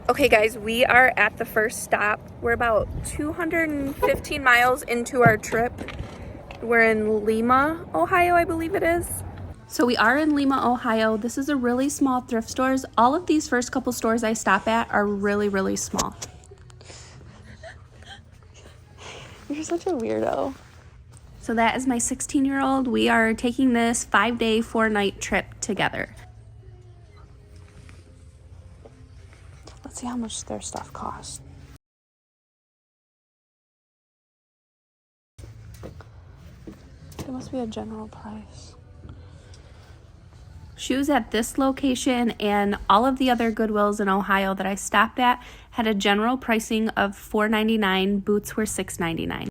Okay guys, we are at the first stop. We're about 215 miles into our trip. We're in Lima, Ohio, I believe it is. So we are in Lima, Ohio. This is a really small thrift stores. All of these first couple stores I stop at are really, really small. You're such a weirdo. So that is my 16-year-old. We are taking this 5-day, 4-night trip together. Let's see how much their stuff costs. It must be a general price. Shoes at this location and all of the other Goodwills in Ohio that I stopped at had a general pricing of $4.99. Boots were $6.99.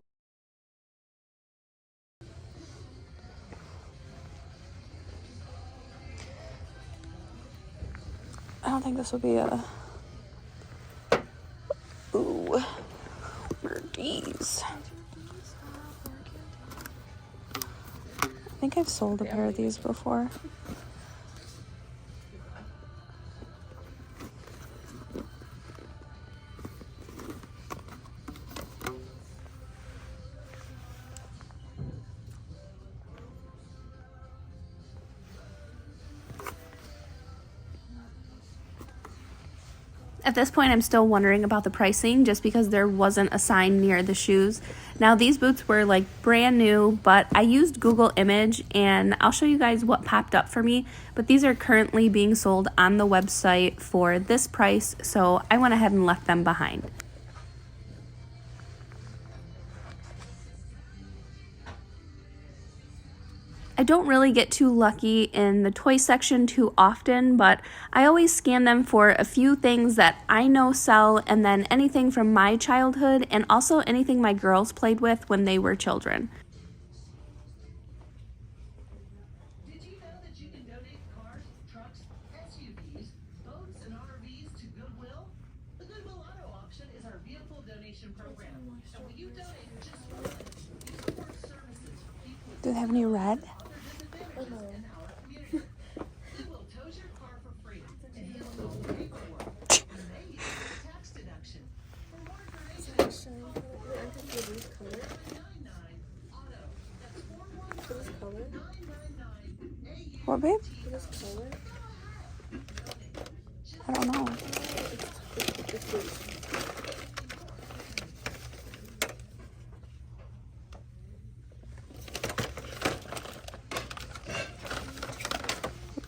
I don't think this would be a... Ooh, what are these? I think I've sold a pair of these before. At this point, I'm still wondering about the pricing just because there wasn't a sign near the shoes. Now, these boots were like brand new, but I used Google Image and I'll show you guys what popped up for me. But these are currently being sold on the website for this price, so I went ahead and left them behind. I don't really get too lucky in the toy section too often, but I always scan them for a few things that I know sell, and then anything from my childhood and also anything my girls played with when they were children. Did you know that you can donate cars, trucks, SUVs, boats, and RVs to Goodwill? The Goodwill Auto Auction is our vehicle donation program. And when you donate just one, you support services for people. Do they have any red? Goodwill tows your car for free and handles all the paperwork. And they use the tax deduction. For more information, call 999 Auto. That's 419 What, babe? I don't know.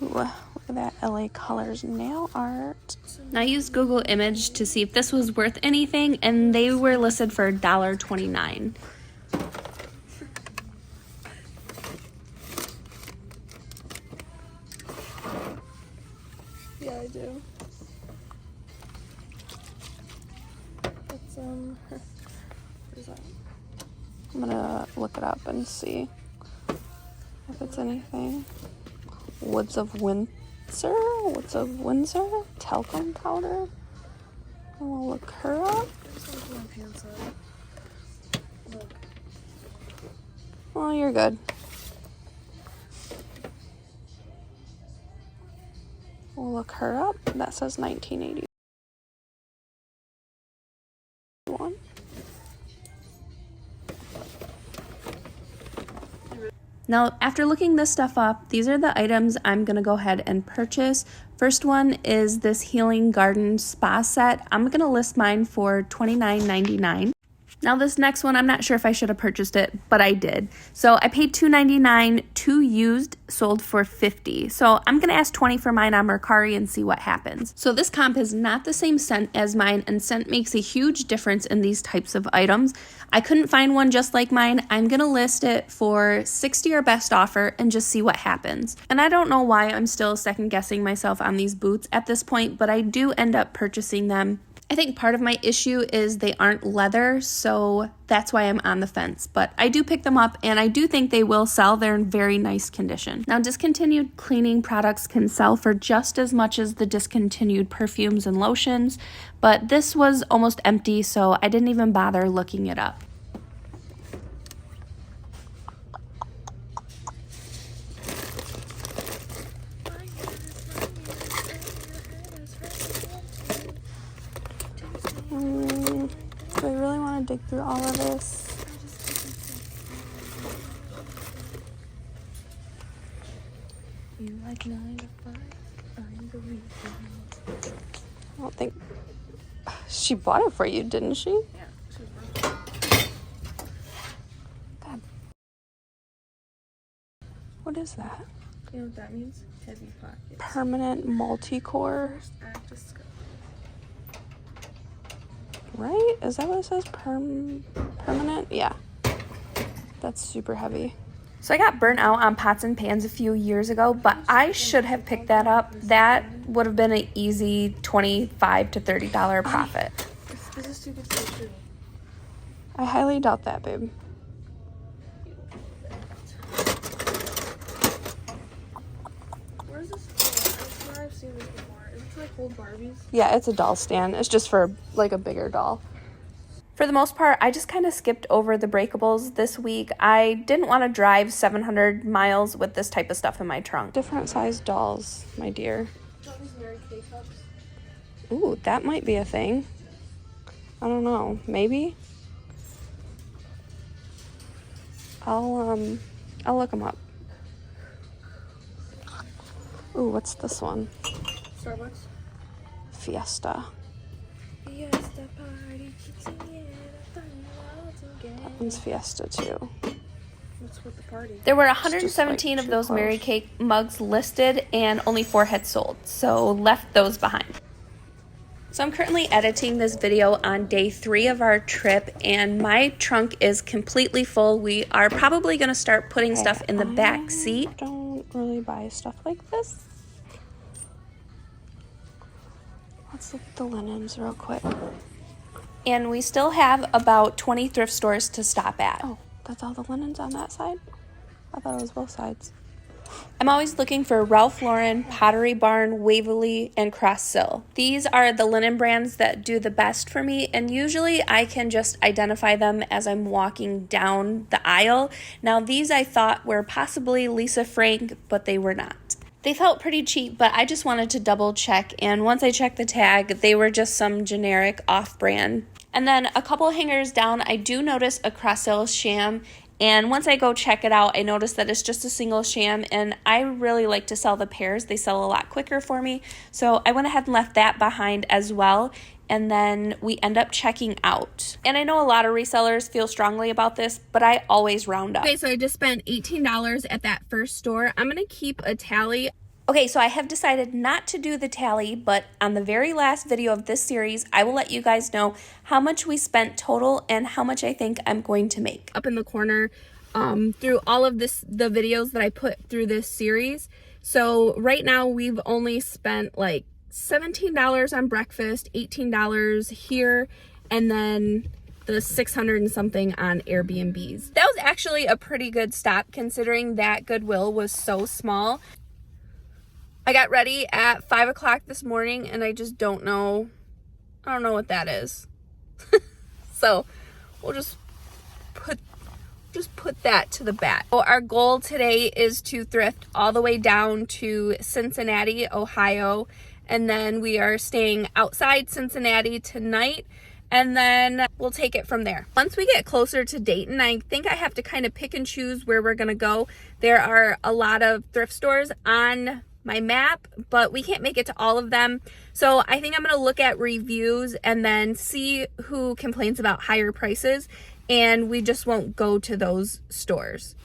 Ooh, look at that LA Colors nail art. I used Google Image to see if this was worth anything, and they were listed for $1.29. Yeah, I do. It's, what is that? I'm gonna look it up and see if it's anything. Woods of Windsor? Talcum powder? And we'll look her up. There's something on my pants on. Look. Well, you're good. We'll look her up. That says 1981. Now, after looking this stuff up, these are the items I'm going to go ahead and purchase. First one is this Healing Garden Spa set. I'm going to list mine for $29.99. Now this next one, I'm not sure if I should have purchased it, but I did. So I paid $2.99, 2 used, sold for $50. So I'm going to ask $20 for mine on Mercari and see what happens. So this comp is not the same scent as mine, and scent makes a huge difference in these types of items. I couldn't find one just like mine. I'm going to list it for $60 or best offer and just see what happens. And I don't know why I'm still second guessing myself on these boots at this point, but I do end up purchasing them. I think part of my issue is they aren't leather, so that's why I'm on the fence. But I do pick them up, and I do think they will sell. They're in very nice condition. Now, discontinued cleaning products can sell for just as much as the discontinued perfumes and lotions, but this was almost empty, so I didn't even bother looking it up. Do I really want to dig through all of this? You like 9 to 5, find the weekend. I don't think she bought it for you, didn't she? Yeah, she was God. What is that? You know what that means? Heavy pockets. Permanent multi-core, First act of scope. right? Is that what it says? Permanent? Yeah. That's super heavy. So I got burnt out on pots and pans a few years ago, but I should have picked that up. That would have been an easy $25 to $30 profit. This is too good to be true. I highly doubt that, babe. Where is this? I swear I've seen this before. Is it like old Barbies? Yeah, it's a doll stand. It's just for like a bigger doll. For the most part, I just kind of skipped over the breakables this week. I didn't want to drive 700 miles with this type of stuff in my trunk. Different size dolls, my dear. Got these Mary Kay cups. Ooh, that might be a thing. I don't know. Maybe. I'll look them up. Ooh, what's this one? Starbucks. Fiesta. Yes, the party keeps That one's Fiesta too. What's with the party? There were 117 like of those too Mary close. Kay mugs listed and only 4 had sold, so left those behind. So I'm currently editing this video on day 3 of our trip, and my trunk is completely full. We are probably going to start putting stuff in the back seat. I don't really buy stuff like this. Let's look at the linens real quick. And we still have about 20 thrift stores to stop at. Oh, that's all the linens on that side? I thought it was both sides. I'm always looking for Ralph Lauren, Pottery Barn, Waverly, and Cross Sill. These are the linen brands that do the best for me, and usually I can just identify them as I'm walking down the aisle. Now, these I thought were possibly Lisa Frank, but they were not. They felt pretty cheap, but I just wanted to double check, and once I checked the tag, they were just some generic off-brand. And then a couple hangers down, I do notice a Cross Sill sham, and once I go check it out, I notice that it's just a single sham, and I really like to sell the pairs. They sell a lot quicker for me, so I went ahead and left that behind as well, and then we end up checking out. And I know a lot of resellers feel strongly about this, but I always round up. Okay, so I just spent $18 at that first store. I'm going to keep a tally. Okay, so I have decided not to do the tally, but on the very last video of this series, I will let you guys know how much we spent total and how much I think I'm going to make. Up in the corner, through all of the videos that I put through this series. So right now we've only spent like $17 on breakfast, $18 here, and then the 600 and something on Airbnbs. That was actually a pretty good stop considering that Goodwill was so small. I got ready at 5 o'clock this morning and I just don't know what that is. So we'll just put that to the back. So our goal today is to thrift all the way down to Cincinnati, Ohio, and then we are staying outside Cincinnati tonight, and then we'll take it from there. Once we get closer to Dayton, I think I have to kind of pick and choose where we're gonna go. There are a lot of thrift stores on my map, but we can't make it to all of them. So I think I'm gonna look at reviews and then see who complains about higher prices, and we just won't go to those stores.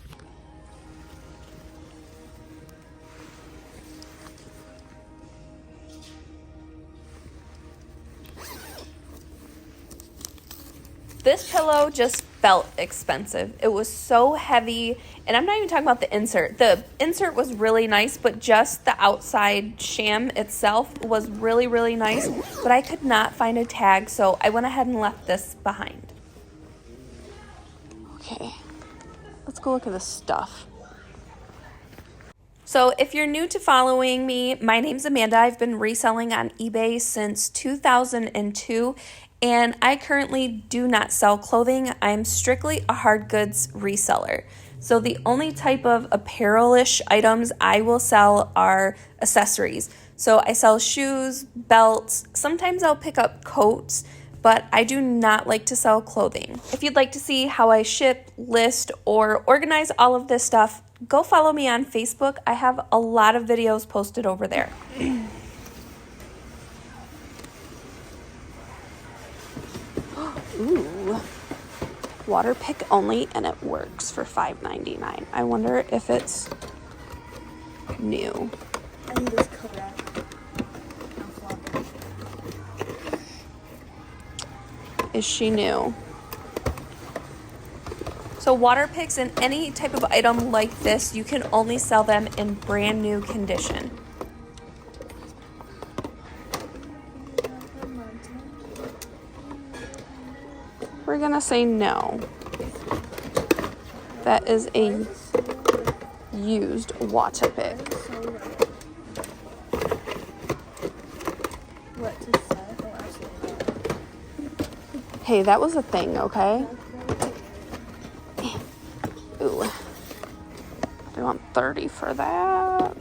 This pillow just felt expensive. It was so heavy, and I'm not even talking about the insert. The insert was really nice, but just the outside sham itself was really, really nice, but I could not find a tag, so I went ahead and left this behind. Okay, let's go look at this stuff. So if you're new to following me, my name's Amanda. I've been reselling on eBay since 2002, and I currently do not sell clothing. I'm strictly a hard goods reseller. So the only type of apparel-ish items I will sell are accessories. So I sell shoes, belts, sometimes I'll pick up coats, but I do not like to sell clothing. If you'd like to see how I ship, list, or organize all of this stuff, go follow me on Facebook. I have a lot of videos posted over there. Ooh, water pick only, and it works for $5.99. I wonder if it's new. I need this Kodak. Is she new? So water picks and any type of item like this, you can only sell them in brand new condition. We're gonna say no. That is a used water pick. What to say? Oh, absolutely. Hey, that was a thing, okay? Ooh. I want 30 for that.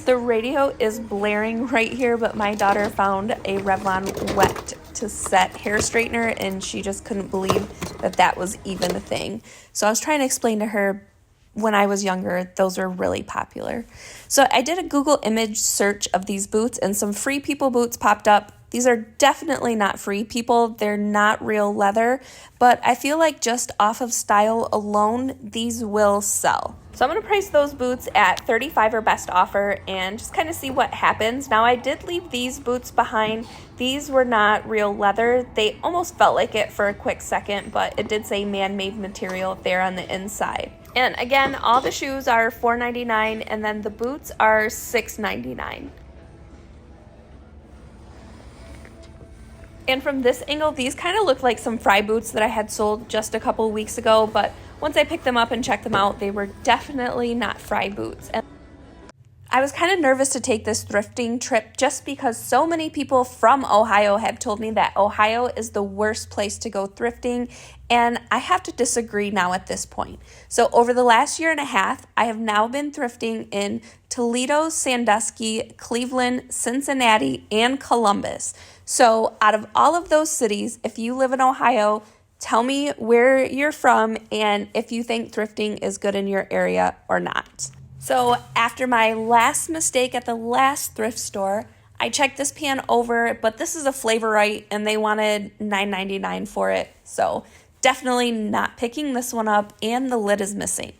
The radio is blaring right here, but my daughter found a Revlon wet to set hair straightener, and she just couldn't believe that that was even a thing. So I was trying to explain to her, when I was younger, those were really popular. So I did a Google image search of these boots, and some Free People boots popped up. These are definitely not Free People. They're not real leather, but I feel like just off of style alone, these will sell. So I'm going to price those boots at $35 or best offer and just kind of see what happens. Now, I did leave these boots behind. These were not real leather. They almost felt like it for a quick second, but it did say man-made material there on the inside. And again, all the shoes are $4.99, and then the boots are $6.99. And from this angle, these kind of look like some Fry boots that I had sold just a couple weeks ago, but once I picked them up and checked them out, they were definitely not Fry boots. And I was kind of nervous to take this thrifting trip just because so many people from Ohio have told me that Ohio is the worst place to go thrifting, and I have to disagree now at this point. So over the last year and a half, I have now been thrifting in Toledo, Sandusky, Cleveland, Cincinnati, and Columbus. So out of all of those cities, if you live in Ohio, tell me where you're from and if you think thrifting is good in your area or not. So after my last mistake at the last thrift store, I checked this pan over, but this is a Flavorite and they wanted $9.99 for it. So definitely not picking this one up, and the lid is missing.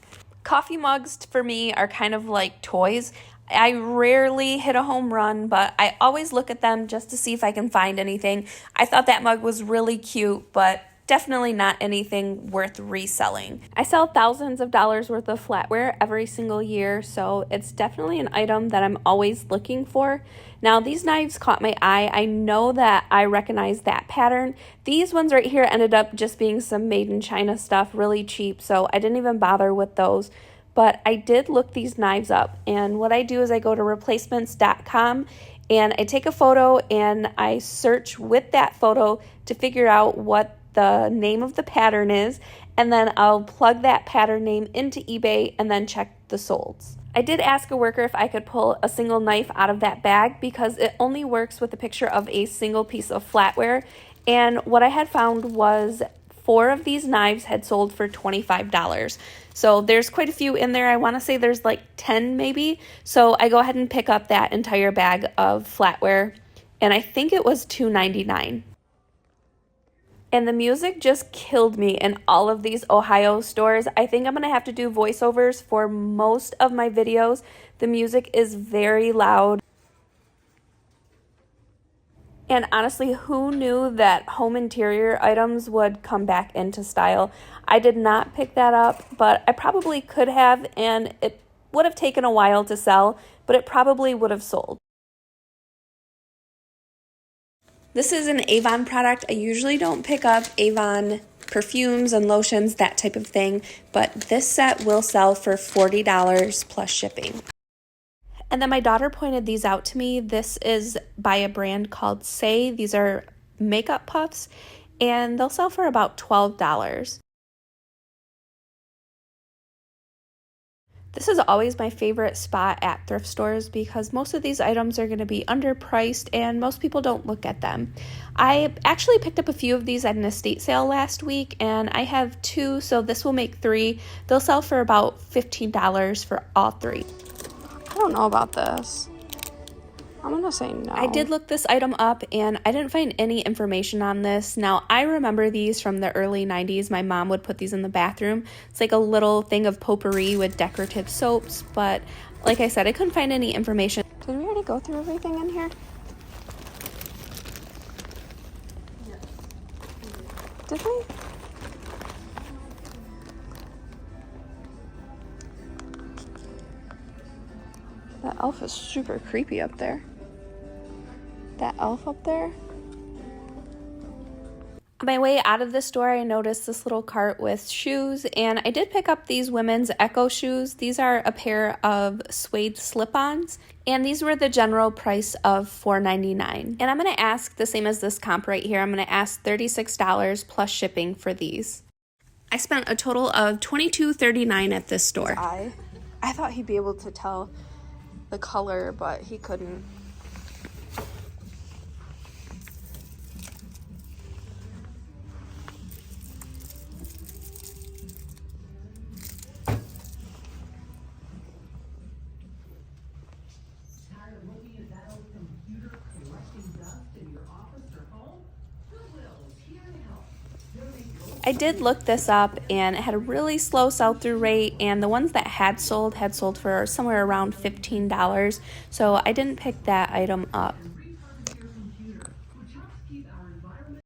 Coffee mugs for me are kind of like toys. I rarely hit a home run, but I always look at them just to see if I can find anything. I thought that mug was really cute, but definitely not anything worth reselling. I sell thousands of dollars worth of flatware every single year, so it's definitely an item that I'm always looking for. Now, these knives caught my eye. I know that I recognize that pattern. These ones right here ended up just being some made in China stuff, really cheap, so I didn't even bother with those. But I did look these knives up, and what I do is I go to replacements.com and I take a photo and I search with that photo to figure out what the name of the pattern is, and then I'll plug that pattern name into eBay and then check the solds. I did ask a worker if I could pull a single knife out of that bag because it only works with a picture of a single piece of flatware, and what I had found was 4 of these knives had sold for $25. So there's quite a few in there. I want to say there's like 10 maybe. So I go ahead and pick up that entire bag of flatware, and I think it was $2.99. And the music just killed me in all of these Ohio stores. I think I'm going to have to do voiceovers for most of my videos. The music is very loud. And honestly, who knew that home interior items would come back into style? I did not pick that up, but I probably could have, and it would have taken a while to sell, but it probably would have sold. This is an Avon product. I usually don't pick up Avon perfumes and lotions, that type of thing, but this set will sell for $40 plus shipping. And then my daughter pointed these out to me. This is by a brand called Say. These are makeup puffs, and they'll sell for about $12. This is always my favorite spot at thrift stores because most of these items are going to be underpriced and most people don't look at them. I actually picked up a few of these at an estate sale last week and I have 2, so this will make 3. They'll sell for about $15 for all 3. I don't know about this. I'm gonna say no. I did look this item up and I didn't find any information on this. Now, I remember these from the early 90s. My mom would put these in the bathroom. It's like a little thing of potpourri with decorative soaps, but like I said, I couldn't find any information. Did we already go through everything in here? Yes. Did we? That elf is super creepy up there. That elf up there? On my way out of the store, I noticed this little cart with shoes, and I did pick up these women's Echo shoes. These are a pair of suede slip-ons, and these were the general price of $4.99. And I'm going to ask, the same as this comp right here, I'm going to ask $36 plus shipping for these. I spent a total of $22.39 at this store. I thought he'd be able to tell the color, but he couldn't. Tired of looking at that old computer collecting dust in your office or home? Goodwill is here to help. Donate I did look this up and it had a really slow sell-through rate, and the ones that had sold for somewhere around $15, so I didn't pick that item up. and repurpose your computer, which helps keep our environment.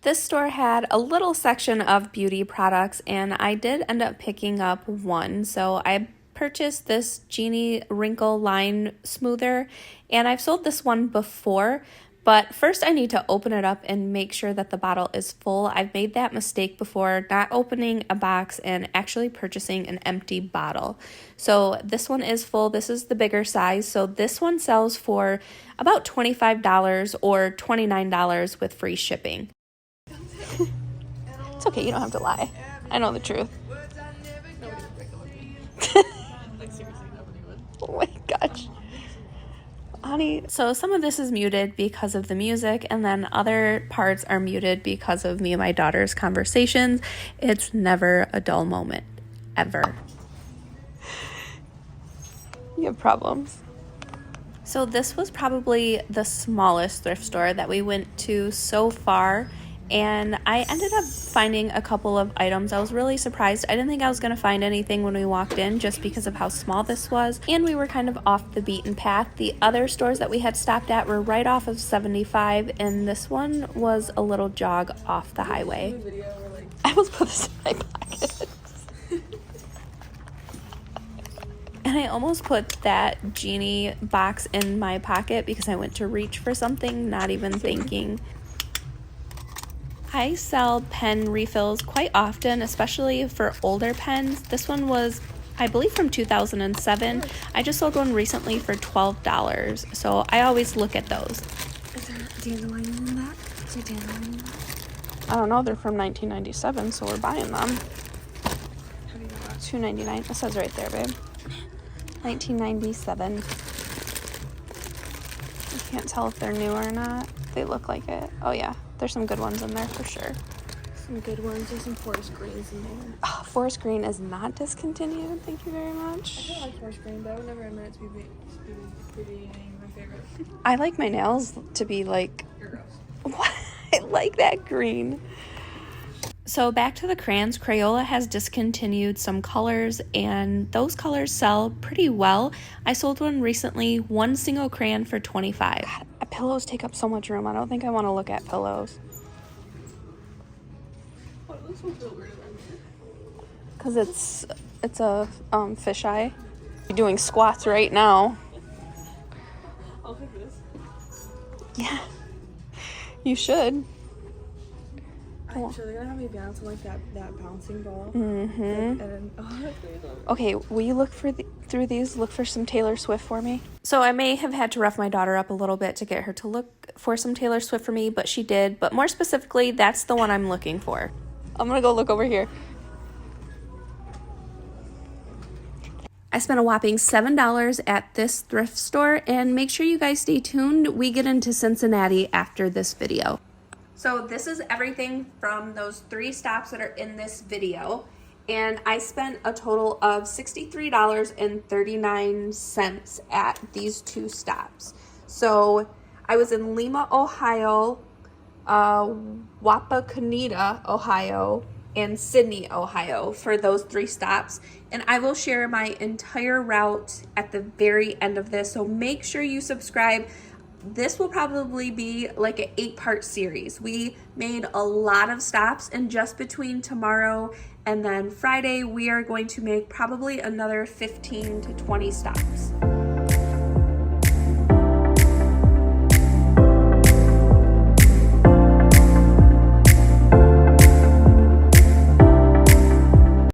This store had a little section of beauty products and I did end up picking up one, so I purchased this Genie Wrinkle Line Smoother, and I've sold this one before. But first I need to open it up and make sure that the bottle is full. I've made that mistake before, not opening a box and actually purchasing an empty bottle. So this one is full. This is the bigger size. So this one sells for about $25 or $29 with free shipping. It's okay, you don't have to lie. I know the truth. Oh my gosh. Honey. So some of this is muted because of the music, and then other parts are muted because of me and my daughter's conversations. It's never a dull moment, ever. You have problems. So this was probably the smallest thrift store that we went to so far, and I ended up finding a couple of items. I was really surprised. I didn't think I was going to find anything when we walked in just because of how small this was, and we were kind of off the beaten path. The other stores that we had stopped at were right off of 75, and this one was a little jog off the highway. I almost put this in my pocket. And I almost put that Genie box in my pocket because I went to reach for something, not even thinking. I sell pen refills quite often, especially for older pens. This one was, I believe, from 2007. I just sold one recently for $12, so I always look at those. Is there dandelion in that? Is there dandelion in that? I don't know. They're from 1997, so we're buying them. How do you know that? $2.99. It says right there, babe. 1997. You can't tell if they're new or not. They look like it. Oh yeah, there's some good ones in there for sure. Some good ones. There's some forest greens in there. Oh, forest green is not discontinued. Thank you very I much. don't like forest green, but I would never admit it to be my favorite. I like my nails to be like. You're gross. What? I like that green. So back to the crayons, Crayola has discontinued some colors, and those colors sell pretty well. I sold one recently, one single crayon for $25. God, pillows take up so much room. I don't think I want to look at pillows. What, it looks so weird. Because it's a fisheye. You're doing squats right now. I'll take this. Yeah. You should. I'm sure they're gonna have me bounce on like that bouncing ball. Mm-hmm. Okay, will you look through these? Look for some Taylor Swift for me. So I may have had to rough my daughter up a little bit to get her to look for some Taylor Swift for me, but she did. But more specifically, that's the one I'm looking for. I'm gonna go look over here. I spent a whopping $7 at this thrift store, and make sure you guys stay tuned. We get into Cincinnati after this video. So this is everything from those 3 stops that are in this video, and I spent a total of $63.39 at these 2 stops. So I was in Lima, Ohio, Wapakoneta, Ohio, and Sydney, Ohio for those 3 stops, and I will share my entire route at the very end of this, so make sure you subscribe. This will probably be like an 8-part series. We made a lot of stops, and just between tomorrow and then Friday, we are going to make probably another 15 to 20 stops.